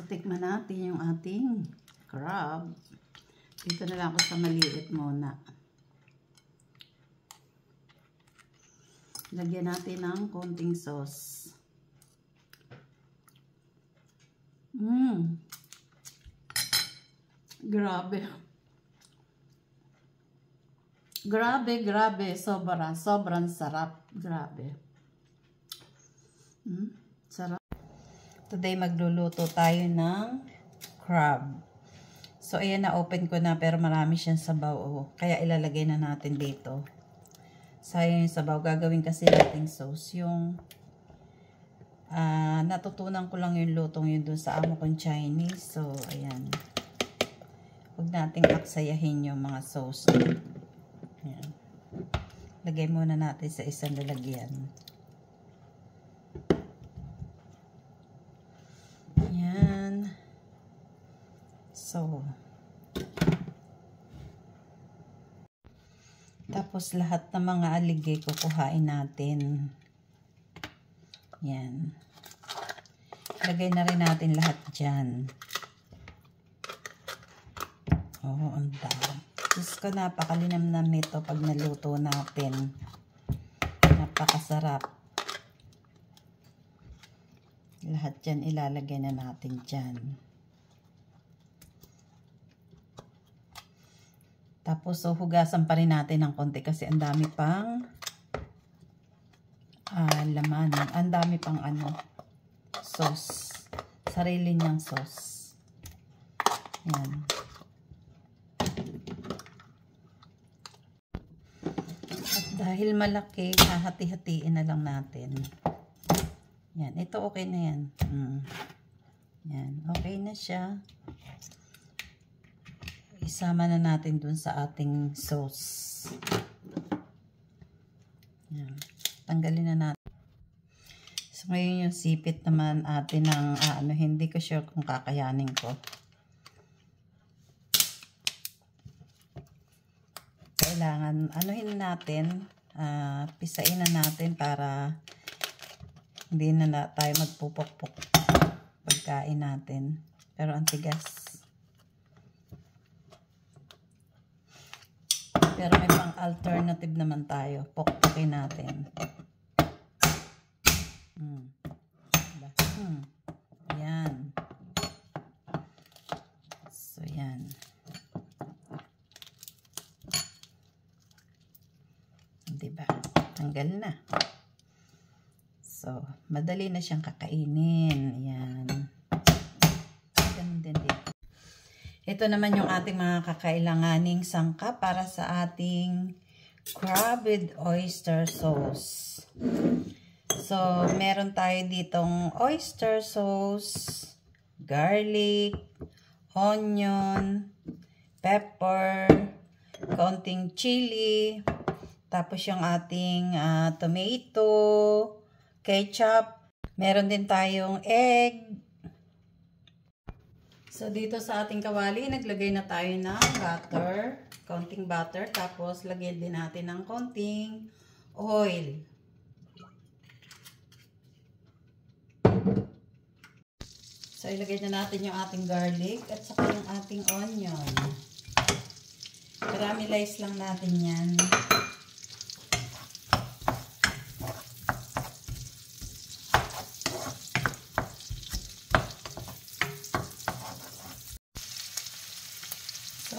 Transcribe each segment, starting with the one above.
tikman natin yung ating crab. Dito na lang ako sa maliit muna. Lagyan natin ng konting sauce. Grabe. Grabe. Sobrang sarap. Grabe. Sarap. Today magluluto tayo ng crab. So ayan, na open ko na pero marami siyang sabaw. Kaya ilalagay na natin dito. Sayang yung sabaw. Gagawin kasi nating sauce. Yung natutunan ko lang yung lutong yun dun sa amo kong Chinese. So ayan. Huwag nating aksayahin yung mga sauce niya. Ayan. Lagay muna natin sa isang lalagyan. Ayan. So, tapos lahat ng mga aligay kukuhain natin. Yan. Lagay na rin natin lahat dyan. Ang dami. Diyos ko, napakalinamnam nito pag naluto natin. Napakasarap. Lahat dyan ilalagay na natin dyan. Tapos, so, hugasan pa rin natin ng konti kasi ang dami pang laman. Ang dami pang sauce. Sarili niyang sauce. Yan. At dahil malaki, hahati-hatiin na lang natin. Yan. Ito okay na yan. Yan. Okay na siya. Isama na natin dun sa ating sauce. Yan. Tanggalin na natin. So, ngayon yung sipit naman atin ng hindi ko sure kung kakayanin ko. Kailangan, anuhin natin, pisain na natin para hindi na tayo magpupok-pok pagkain natin. Pero ang tigas. Pero may pang alternative naman tayo. Pokpokin natin. Ayan. So, yan. Diba? Tanggal na. So, madali na siyang kakainin. Ayan. Ganun din dito. Ito naman yung ating mga kakailanganing sangkap para sa ating crab with oyster sauce. So, meron tayo ditong oyster sauce, garlic, onion, pepper, konting chili, tapos yung ating tomato, ketchup, meron din tayong egg. So, dito sa ating kawali, naglagay na tayo ng butter, konting butter, tapos lagyan din natin ng konting oil. So, ilagay na natin yung ating garlic at saka yung ating onion. Caramelize lang natin yan.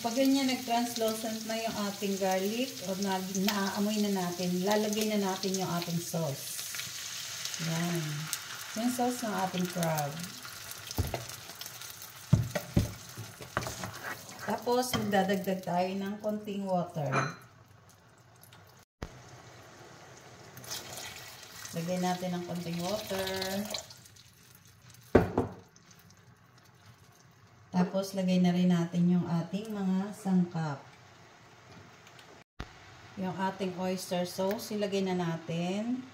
Pag ganyan nag-translucent na yung ating garlic o naaamoy na natin, lalagay na natin yung ating sauce. Yan. Yung sauce ng ating crab. Tapos, magdadagdag tayo ng konting water. Lagay natin ng konting water. Tapos, lagay na rin natin yung ating mga sangkap. Yung ating oyster sauce, ilagay na natin.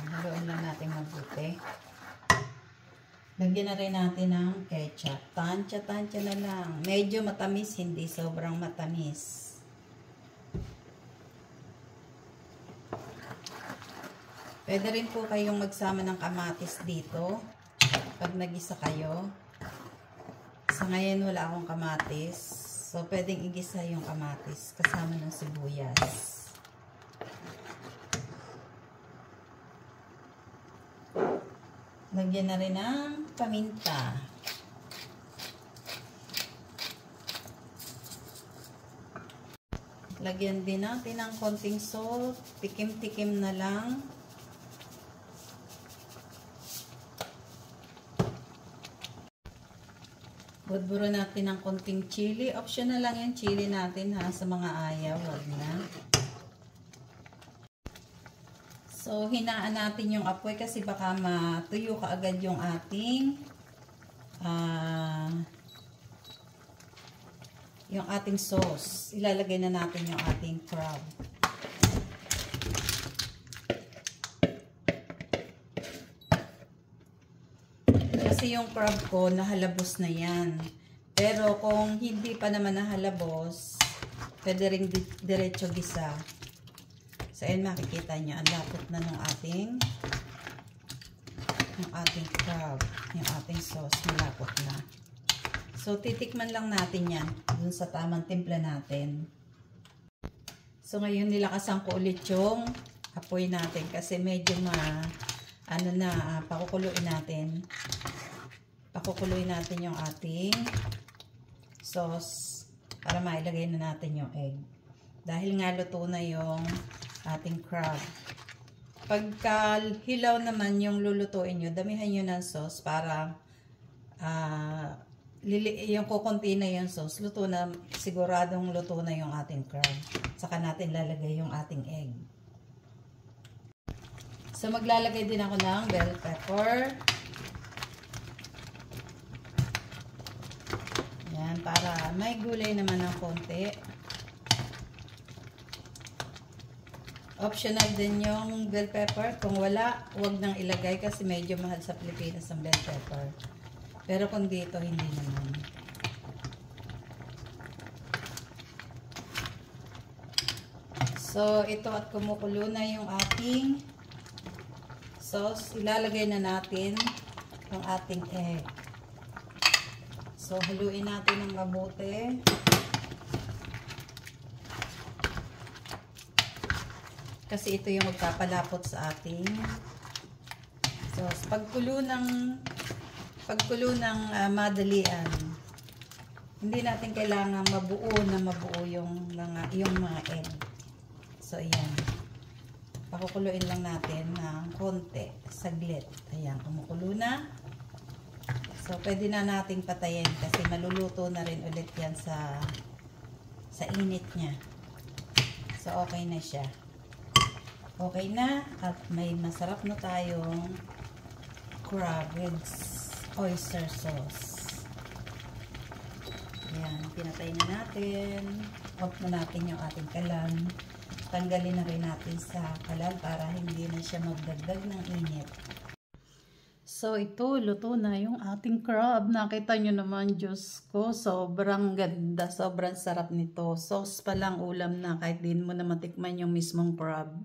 Haluin lang natin mabuti. Lagyan na rin natin ng ketchup. Tansya-tansya na lang. Medyo matamis, hindi sobrang matamis. Pwede rin po kayong magsama ng kamatis dito pag nagisa kayo. Sa ngayon wala akong kamatis. So, pwedeng igisa yung kamatis kasama ng sibuyas. Lagyan na rin ng paminta. Lagyan din natin ng konting salt. Tikim-tikim na lang. Budburo natin ng konting chili. Optional lang yung chili natin ha. Sa mga ayaw, wag na. So, hinaan natin yung apoy kasi baka matuyo kaagad yung ating sauce. Ilalagay na natin yung ating crab. Kasi yung crab ko, nahalabos na yan. Pero kung hindi pa naman nahalabos, pwede rin diretso gisa. So, ayan makikita nyo, ang lapot na ng ating crab, yung ating sauce, malapot na. So, titikman lang natin yan dun sa tamang timpla natin. So, ngayon nilakasan ko ulit yung apoy natin kasi medyo pakukuluin natin. Pakukuluin natin yung ating sauce para mailagay na natin yung egg. Dahil nga luto na yung ating crab. Pagka hilaw naman yung lulutuin nyo, damihan nyo ng sauce para yung kukunti na yung sauce, luto na, siguradong luto na yung ating crab. Saka natin lalagay yung ating egg. So, maglalagay din ako ng bell pepper. Yan, para may gulay naman ng konti. Optional din yung bell pepper. Kung wala, huwag nang ilagay kasi medyo mahal sa Pilipinas ang bell pepper. Pero kung dito, hindi naman. So, ito at kumukulo na yung ating sauce. Ilalagay na natin yung ating egg. So, haluin natin ng mabuti. Kasi ito yung magpapalapot sa ating sauce. Pagkulo ng madalian, hindi natin kailangan mabuo yung mga egg. So, ayan. Pakukuluin lang natin ng konti, saglit. Ayan, kumukulo na. So, pwede na nating patayin kasi maluluto na rin ulit yan sa init niya. So, okay na siya. Okay na at may masarap na tayong crab with oyster sauce. Ayan, pinatay na natin. Off na natin yung ating kalan. Tanggalin na rin natin sa kalan para hindi na siya magdagdag ng init. So, ito, luto na yung ating crab. Nakita nyo naman, Diyos ko, sobrang ganda, sobrang sarap nito. Sauce pa lang ulam na kahit din mo na matikman yung mismong crab.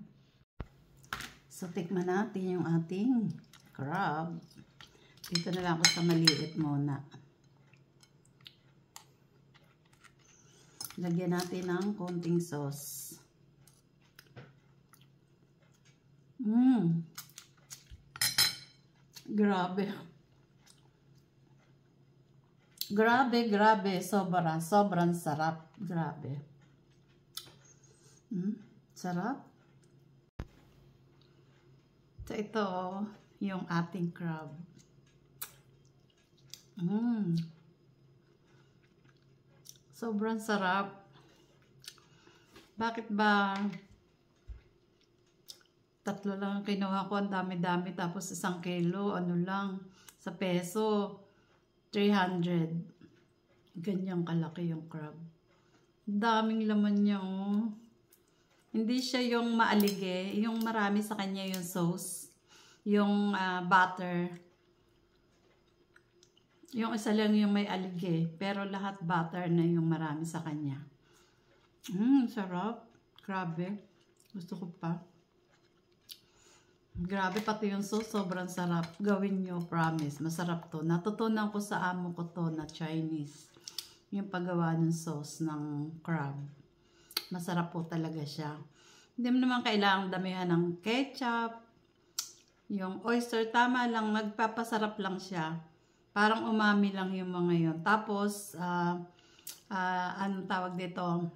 So, tikman natin yung ating crab. Dito na lang ako sa maliit muna. Lagyan natin ng konting sauce. Grabe. Grabe. Sobrang sarap. Grabe. Sarap. So, ito yung ating crab. Sobrang sarap. Bakit ba tatlo lang ang kinuha ko? Ang dami-dami. Tapos 1 kilo, ano lang, sa peso, 300. Ganyang kalaki yung crab. Daming laman niya, oh. Hindi siya yung maalige, yung marami sa kanya yung sauce, yung butter. Yung isa lang yung may alige, pero lahat butter na yung marami sa kanya. Sarap. Grabe. Gusto ko pa. Grabe, pati yung sauce, sobrang sarap. Gawin nyo, promise. Masarap to. Natutunan ko sa amo ko to na Chinese. Yung paggawa ng sauce ng crab. Masarap po talaga siya. Hindi mo naman kailangang damihan ng ketchup. Yung oyster, tama lang. Nagpapasarap lang siya. Parang umami lang yung mga yun. Tapos, anong tawag dito?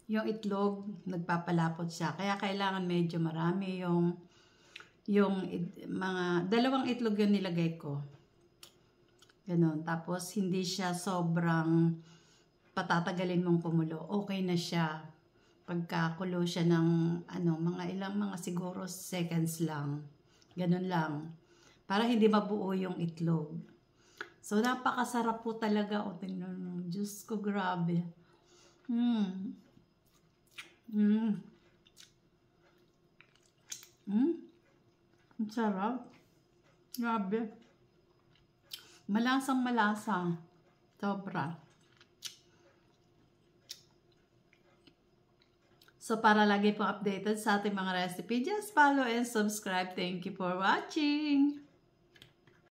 Yung itlog, nagpapalapot siya. Kaya kailangan medyo marami yung mga, 2 itlog yung nilagay ko. Ganon. Tapos, hindi siya sobrang patatagalin mong kumulo. Okay na siya. Pagkakulo siya ng, mga siguro seconds lang. Ganon lang. Para hindi mabuo yung itlog. So, napakasarap po talaga. O, tingnan mo. Diyos ko, grabe. Ang sarap. Grabe. Malasang malasa. Sobra. So, para lagi po updated sa ating mga recipe, just follow and subscribe. Thank you for watching.